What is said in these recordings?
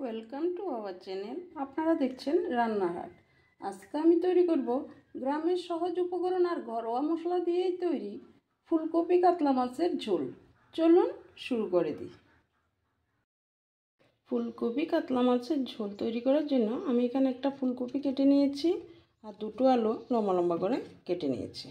Welcome to our channel. আপনারা দেখছেন রান্নাঘাট। আজকে আমি তৈরি করব গ্রামের সহজ উপকরণ আর ঘরোয়া মশলা দিয়েই তৈরি ফুলকপি কাতলা মাছের ঝোল। চলুন শুরু করে দিই। ফুলকপি কাতলা মাছের ঝোল তৈরি করার জন্য আমি এখানে একটা ফুলকপি কেটে নিয়েছি আর দুটো আলু লম্বা লম্বা করে কেটে নিয়েছি।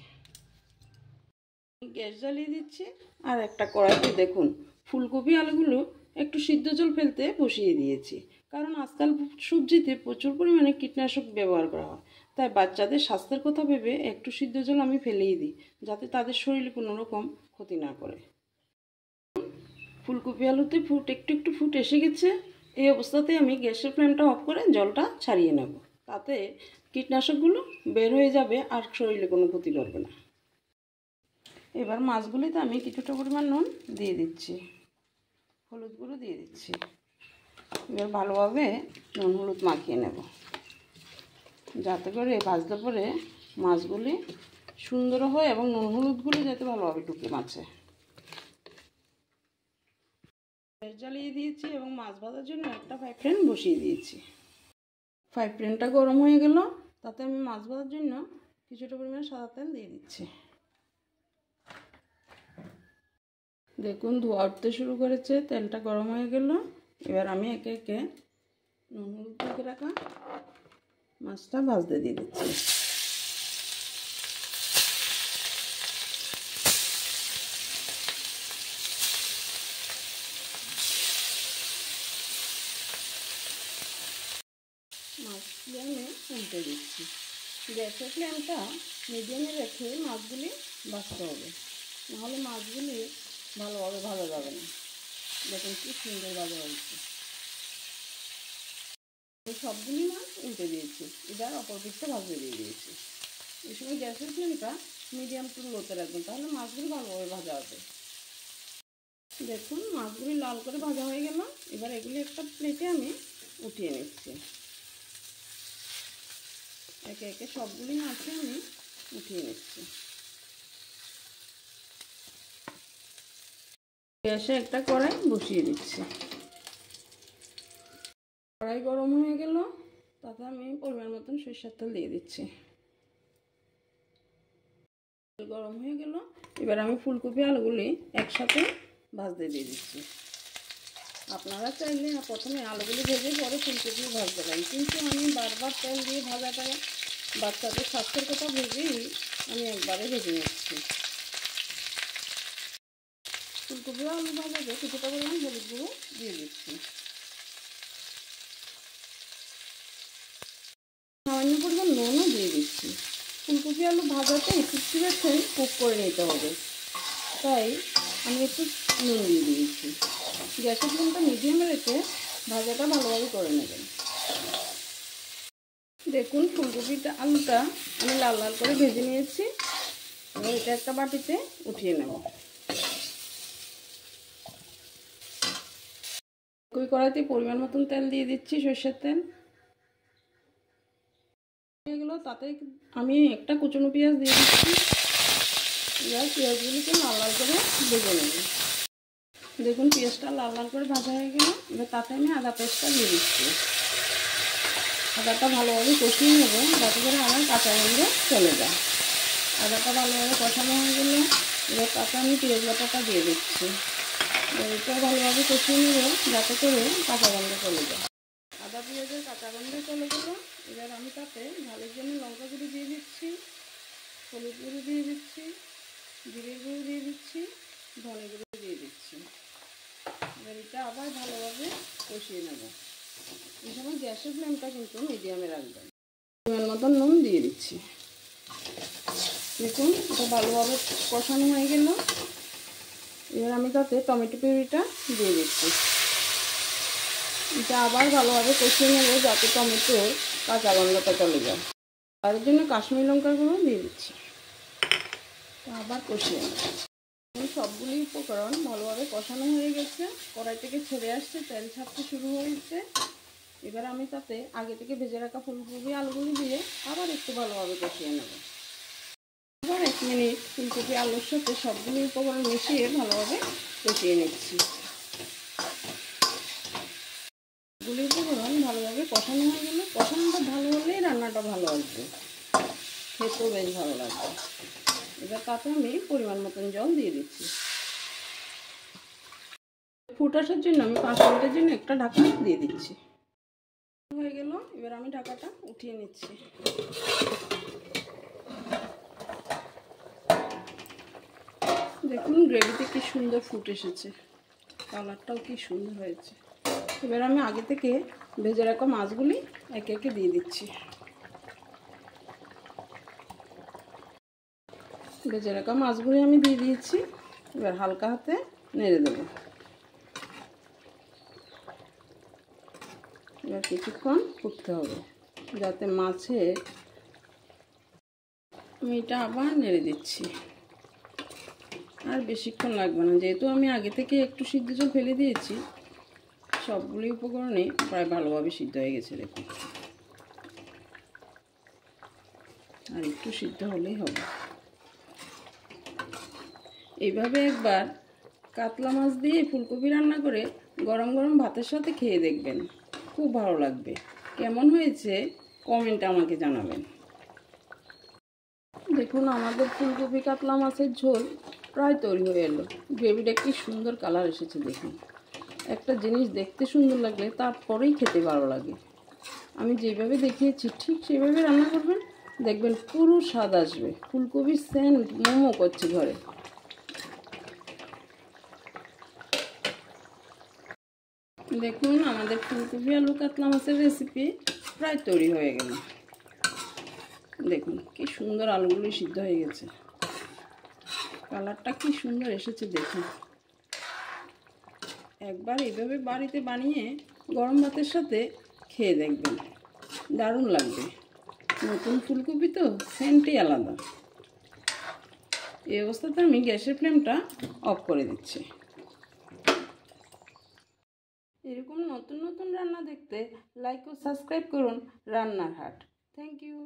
গ্যাস জ্বালিয়ে দিচ্ছি আর একটা কড়াইতে দেখুন ফুলকপি আলুগুলো একটু সিদ্ধ জল ফেলতে বসিয়ে দিয়েছি, কারণ আজকাল সবজিতে প্রচুর পরিমাণে কীটনাশক ব্যবহার করা হয়। তাই বাচ্চাদের স্বাস্থ্যের কথা ভেবে একটু সিদ্ধ জল আমি ফেলেই দিই, যাতে তাদের শরীরে কোনো রকম ক্ষতি না করে। ফুলকপি আলুতে একটু ফুট এসে গেছে। এই অবস্থাতে আমি গ্যাসের ফ্লেমটা অফ করে জলটা ছাড়িয়ে নেব, তাতে কীটনাশকগুলো বের হয়ে যাবে আর শরীরে কোনো ক্ষতি করবে না। এবার মাছগুলিতে আমি কিছুটা পরিমাণ নুন দিয়ে দিচ্ছি, হলুদ গুঁড়ো দিয়ে দিচ্ছি। এবার ভালোভাবে নুন হলুদ মাখিয়ে নেব, যাতে করে ভাজতে পরে মাছগুলি সুন্দর হয় এবং নুন হলুদগুলো যাতে ভালোভাবে ঢুকে মাছে। গ্যাস জ্বালিয়ে দিয়েছি এবং মাছ ভাজার জন্য একটা ফ্রাই প্যান বসিয়ে দিয়েছি। ফ্রাই প্যানটা গরম হয়ে গেল, তাতে আমি মাছ ভাজার জন্য কিছুটা পরিমাণ সাদা তেল দিয়ে দিচ্ছি। দেখুন ধোঁয়া উঠতে শুরু করেছে, তেলটা গরম হয়ে গেল। এবার আমি একে একে নুন হলুদ দিয়ে রাখা মাছটা ভাজতে দিয়ে দিচ্ছি। মাছগুলি আমি উল্টে দিচ্ছি। গ্যাসের ফ্লেমটা মিডিয়ামে রেখে মাছগুলি ভাজতে হবে, নাহলে মাছগুলি ভালোভাবে ভাজা যাবে না। দেখুন কি সুন্দর ভাজা হয়েছে। সবগুলি মাছ উল্টে দিয়েছি, এবার অপর পিঠটা ভাজতে দিয়ে দিয়েছি। এই সময় গ্যাসের ফ্লেমটা মিডিয়াম টু লোতে রাখবেন, তাহলে মাছগুলি ভালোভাবে ভাজা হবে। দেখুন মাছগুলি লাল করে ভাজা হয়ে গেল। এবার এগুলি একটা প্লেটে আমি উঠিয়ে নিচ্ছি। একে একে সবগুলি মাছে আমি উঠিয়ে নিচ্ছি। গ্যাসে একটা কড়াই বসিয়ে দিচ্ছি। কড়াই গরম হয়ে গেল, তাতে আমি পরিমাণ মতন সরিষার তেল দিয়ে দিচ্ছি। তেল গরম হয়ে গেল, এবার আমি ফুলকপি আলুগুলি একসাথে ভাজতে দিয়ে দিচ্ছি। আপনারা চাইলে প্রথমে আলুগুলি ভেজে পরে ফুলকপি ভাজতে পারেন, কিন্তু আমি বারবার তেল দিয়ে ভাজাটা বাচ্চাদের স্বাস্থ্যের কথা ভেবেই আমি একবারে ভেজে নিচ্ছি। ফুলকপি আলু ভাজাতে কিছুটা পরিমাণ হলুদ গুঁড়ো দিয়ে দিচ্ছি। সামান্য পরিমাণ নুনও দিয়ে দিচ্ছি। ফুলকপি আলু ভাজাতে 50% কুক করে নিতে হবে, তাই আমি একটু নুন দিয়ে দিয়েছি। গ্যাসের ফ্লেমটা মিডিয়ামে রেখে ভাজাটা ভালোভাবে করে নেবেন। দেখুন ফুলকপিটা আলুটা আমি লাল লাল করে ভেজে নিয়েছি। এবার এটা একটা বাটিতে উঠিয়ে নেব। ওই কড়াইতে পরিমাণ মতন তেল দিয়ে দিচ্ছি, সরষের তেল হয়ে গেল। তাতে আমি একটা কুচনো পেঁয়াজ দিয়ে দিচ্ছি। এবার পেঁয়াজগুলিকে লাল লাল করে ভেজে নেব। দেখুন পেঁয়াজটা লাল লাল করে ভাজা হয়ে গেল। এবার তাতে আমি আদা পেস্টটা দিয়ে দিচ্ছি। আদাটা ভালোভাবে কষিয়ে নেব, যাতে করে আমার কাঁচা গন্ধ চলে যায়। আদাটা ভালোভাবে কষানো হয়ে গেলে এবার তাতে আমি পেঁয়াজ বাটাটা দিয়ে দিচ্ছি। এটা ভালোভাবে কষিয়ে নেব, যাতে করে কাঁচা গন্ধ চলে যায়। আদা পেঁয়াজের কাঁচা গন্ধ চলে গেল। এবার আমি তাতে ঝালের জন্য লঙ্কা গুঁড়ো দিয়ে দিচ্ছি, হলুদ গুঁড়ো দিয়ে দিচ্ছি, জিরে গুঁড়ো দিয়ে দিচ্ছি, ধনে গুঁড়ো দিয়ে দিচ্ছি। এবার এটা আবার ভালোভাবে কষিয়ে নেব। এই সময় গ্যাসের ফ্লেমটা কিন্তু মিডিয়ামে রাখবেন। পরিমাণ মতন নুন দিয়ে দিচ্ছি। দেখুন এটা ভালোভাবে কষানো হয়ে গেল। এবার আমি তাতে টমেটো পিউরিটা দিয়ে দিচ্ছি। এটা আবার ভালোভাবে কষিয়ে নেব, যাতে টমেটোর কাঁচা গন্ধটা চলে যায়। তার জন্য কাশ্মীরি লঙ্কার গুঁড়ো দিয়ে দিচ্ছি। আবার কষিয়ে নেব। সবগুলি উপকরণ ভালোভাবে কষানো হয়ে গেছে, কড়াই থেকে ছেড়ে আসছে, তেল ছাড়তে শুরু হয়েছে। এবার আমি তাতে আগে থেকে ভেজে রাখা ফুলকপি আলুগুলি দিয়ে আবার একটু ভালোভাবে কষিয়ে নেব। আবার 1 মিনিট ফুলকপি আলুর সাথে সবগুলি উপকরণ মিশিয়ে ভালোভাবে কষিয়ে নিচ্ছি। গুলির কষানো হয়ে গেলে, কষানোটা ভালো হলেই রান্নাটা ভালো আসবে, খেতেও বেশ ভালো লাগবে। এবার তাতে আমি পরিমাণ মতন জল দিয়ে দিচ্ছি। ফুট আসার জন্য আমি 5 মিনিটের জন্য একটা ঢাকা দিয়ে দিচ্ছি। হয়ে গেল, এবার আমি ঢাকাটা উঠিয়ে নিচ্ছি। দেখুন গ্রেভিতে কি সুন্দর ফুট এসেছে, কালারটাও কি সুন্দর হয়েছে। এবার আমি আগে থেকে ভেজে রাখা মাছগুলি একে একে দিয়ে দিচ্ছি। ভেজে রাখা মাছগুলি আমি দিয়ে দিয়েছি। এবার হালকা হাতে নেড়ে দেবো। এবার কিছুক্ষণ ফুটতে হবে যাতে মাছে, আমি এটা আবার নেড়ে দিচ্ছি। আর বেশিক্ষণ লাগবে না, যেহেতু আমি আগে থেকে একটু সিদ্ধ জল ফেলে দিয়েছি। সবগুলি উপকরণে প্রায় ভালোভাবে সিদ্ধ হয়ে গেছে দেখুন, আর একটু সিদ্ধ হলেই হবে। এইভাবে একবার কাতলা মাছ দিয়ে ফুলকপি রান্না করে গরম গরম ভাতের সাথে খেয়ে দেখবেন, খুব ভালো লাগবে। কেমন হয়েছে কমেন্টে আমাকে জানাবেন। দেখুন আমাদের ফুলকপি কাতলা মাছের ঝোল প্রায় তৈরি হয়ে এলো। গ্রেভিটা কি সুন্দর কালার এসেছে দেখুন। একটা জিনিস দেখতে সুন্দর লাগলে তারপরেই খেতে ভালো লাগে। আমি যেভাবে দেখিয়েছি ঠিক সেভাবে রান্না করবেন, দেখবেন পুরো স্বাদ আসবে। ফুলকপির সেন্ট মোমো করছে ঘরে। দেখুন আমাদের ফুলকপি আলু কাতলা মাছের রেসিপি প্রায় তৈরি হয়ে গেল। দেখুন কি সুন্দর আলুগুলি সিদ্ধ হয়ে গেছে, কালারটা কি সুন্দর এসেছে দেখুন। একবার এইভাবে বাড়িতে বানিয়ে গরম ভাতের সাথে খেয়ে দেখবেন, দারুণ লাগবে। নতুন ফুলকপি তো সেন্টই আলাদা। এই অবস্থাতে আমি গ্যাসের ফ্লেমটা অফ করে দিচ্ছি। এরকম নতুন নতুন রান্না দেখতে লাইক ও সাবস্ক্রাইব করুন রান্নার হাট। Thank you.